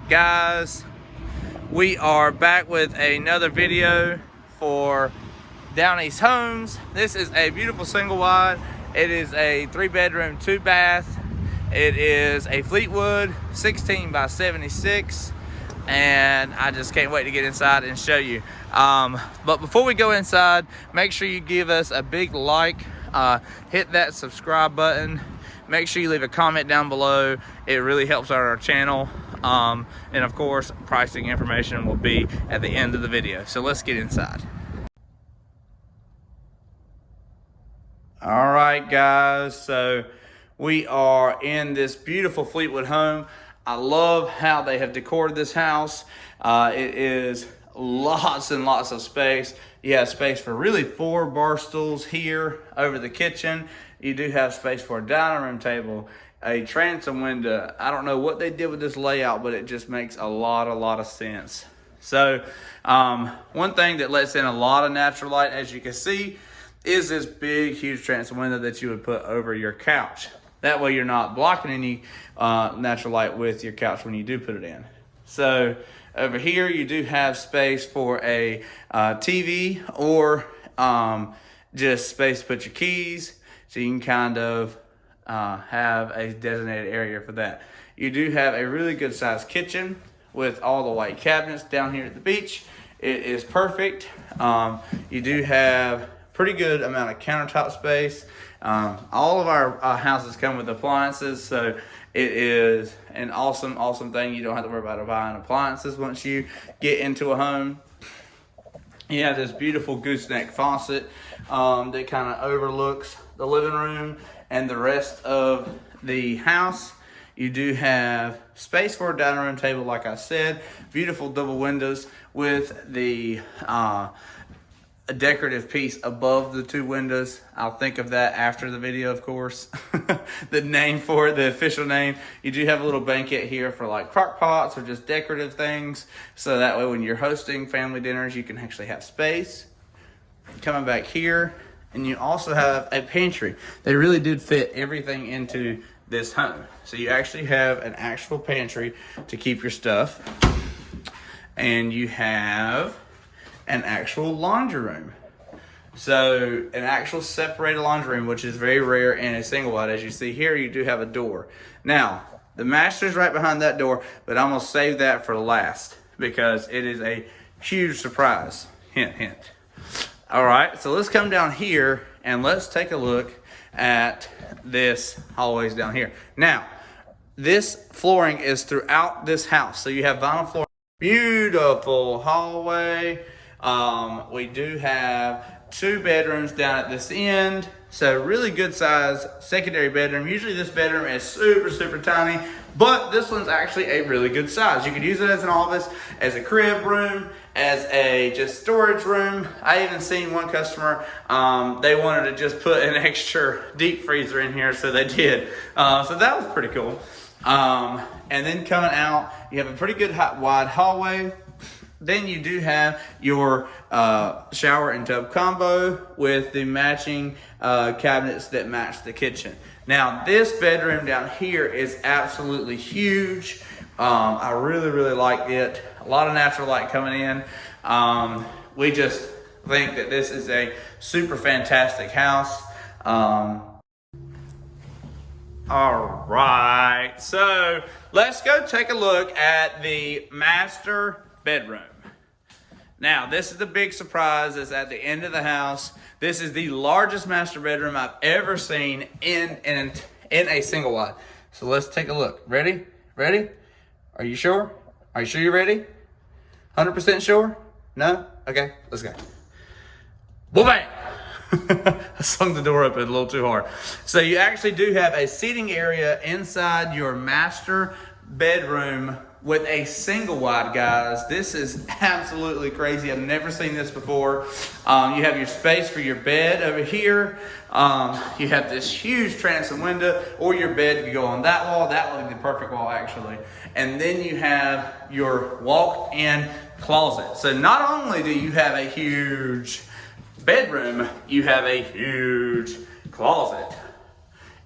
Guys, we are back with another video for Down East Homes. This is a beautiful single wide. It is a 3-bedroom, 2-bath. It is a Fleetwood 16 by 76, and I just can't wait to get inside and show you. But before we go inside, make sure you give us a big like, hit that subscribe button. Make sure you leave a comment down below. It really helps out our channel. And of course, pricing information will be at the end of the video. So let's get inside. All right, guys. So we are in this beautiful Fleetwood home. I love how they have decorated this house. It is lots and lots of space. You have space for really 4 bar stools here over the kitchen. You do have space for a dining room table, a transom window. I don't know what they did with this layout, but it just makes a lot of sense. So one thing that lets in a lot of natural light, as you can see, is this big, huge transom window that you would put over your couch. That way you're not blocking any natural light with your couch when you do put it in. So over here you do have space for a TV or just space to put your keys. So you can kind of have a designated area for that. You do have a really good sized kitchen with all the white cabinets down here at the beach. It is perfect. You do have pretty good amount of countertop space. All of our houses come with appliances, so it is an awesome thing. You don't have to worry about buying appliances once you get into a home. You have this beautiful gooseneck faucet that kind of overlooks the living room and the rest of the house. You do have space for a dining room table, like I said. Beautiful double windows with the a decorative piece above the 2 windows. I'll think of that after the video, of course. The name for it, the official name. You do have a little banquet here for like crock pots or just decorative things. So that way when you're hosting family dinners, you can actually have space. Coming back here, and you also have a pantry. They really did fit everything into this home. So you actually have an actual pantry to keep your stuff. And you have an actual laundry room. So an actual separated laundry room, which is very rare in a single wide. As you see here, you do have a door. Now, the master's right behind that door, but I'm gonna save that for last because it is a huge surprise. Hint, hint. All right, so let's come down here and let's take a look at this hallways down here. Now, this flooring is throughout this house. So you have vinyl flooring. Beautiful hallway. We do have 2 bedrooms down at this end. So really good size secondary bedroom. Usually this bedroom is super tiny, but this one's actually a really good size. You could use it as an office, as a crib room, as a just storage room. I even seen one customer, they wanted to just put an extra deep freezer in here, so they did. So that was pretty cool. And then coming out, you have a pretty good wide hallway. Then you do have your shower and tub combo with the matching cabinets that match the kitchen. Now, this bedroom down here is absolutely huge. I really like it. A lot of natural light coming in. We just think that this is a super fantastic house. All right, so let's go take a look at the master bedroom. Now, this is the big surprise. It's at the end of the house. This is the largest master bedroom I've ever seen in a single wide. So let's take a look. Ready? Ready? Are you sure? Are you sure you're ready? 100% sure? No? Okay, let's go. Bam! I swung the door open a little too hard. So you actually do have a seating area inside your master bedroom with a single wide, guys. This is absolutely crazy. I've never seen this before. You have your space for your bed over here. You have this huge transom window, or your bed could go on that wall. That would be the perfect wall, actually. And then you have your walk-in closet. So not only do you have a huge bedroom, you have a huge closet.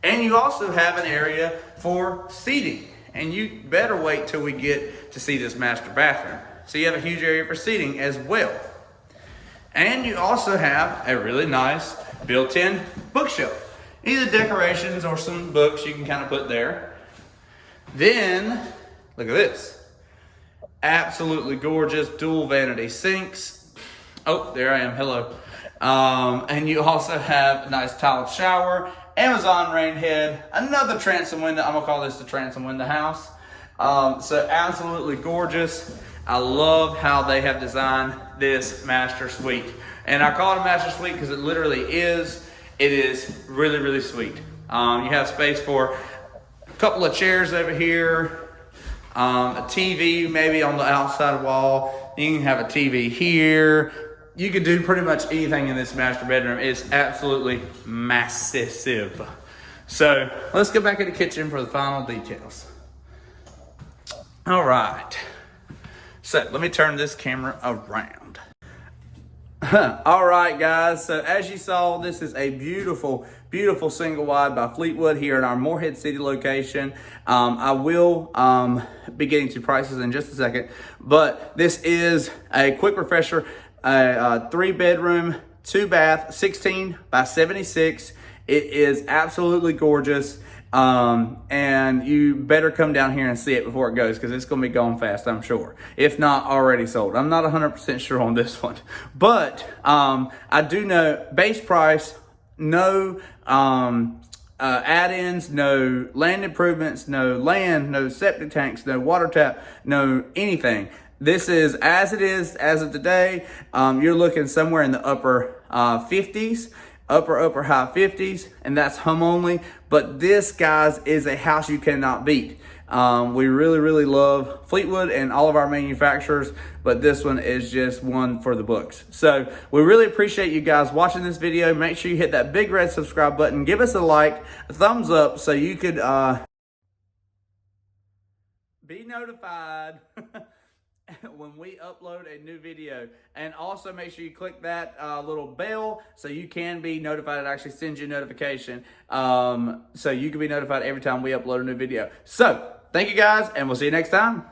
And you also have an area for seating And you better wait till we get to see this master bathroom. So you have a huge area for seating as well. And you also have a really nice built-in bookshelf. Either decorations or some books you can kind of put there. Then, look at this. Absolutely gorgeous dual vanity sinks. Oh, there I am, hello. And you also have a nice tiled shower, Amazon rain head, another transom window. I'm gonna call this the transom window house. So absolutely gorgeous. I love how they have designed this master suite. And I call it a master suite because it literally is. It is really, really sweet. You have space for a couple of chairs over here, a TV maybe on the outside wall. You can have a TV here. You can do pretty much anything in this master bedroom. It's absolutely massive. So let's go back in the kitchen for the final details. All right. So let me turn this camera around. All right, guys. So as you saw, this is a beautiful, beautiful single wide by Fleetwood here in our Morehead City location. I will be getting to prices in just a second, but this is a quick refresher. A 3-bedroom, 2-bath, 16 by 76. It is absolutely gorgeous. And you better come down here and see it before it goes, because it's going to be going fast, I'm sure. If not already sold. I'm not 100% sure on this one. But I do know base price, no add-ins, no land improvements, no land, no septic tanks, no water tap, no anything. This is as it is as of today. You're looking somewhere in the upper 50s, upper high 50s, and that's home only. But this, guys, is a house you cannot beat. We really, really love Fleetwood and all of our manufacturers, but this one is just one for the books. So we really appreciate you guys watching this video. Make sure you hit that big red subscribe button. Give us a like, a thumbs up, so you could be notified when we upload a new video. And also make sure you click that little bell so you can be notified. It actually sends you a notification, so you can be notified every time we upload a new video. So thank you guys, and we'll see you next time.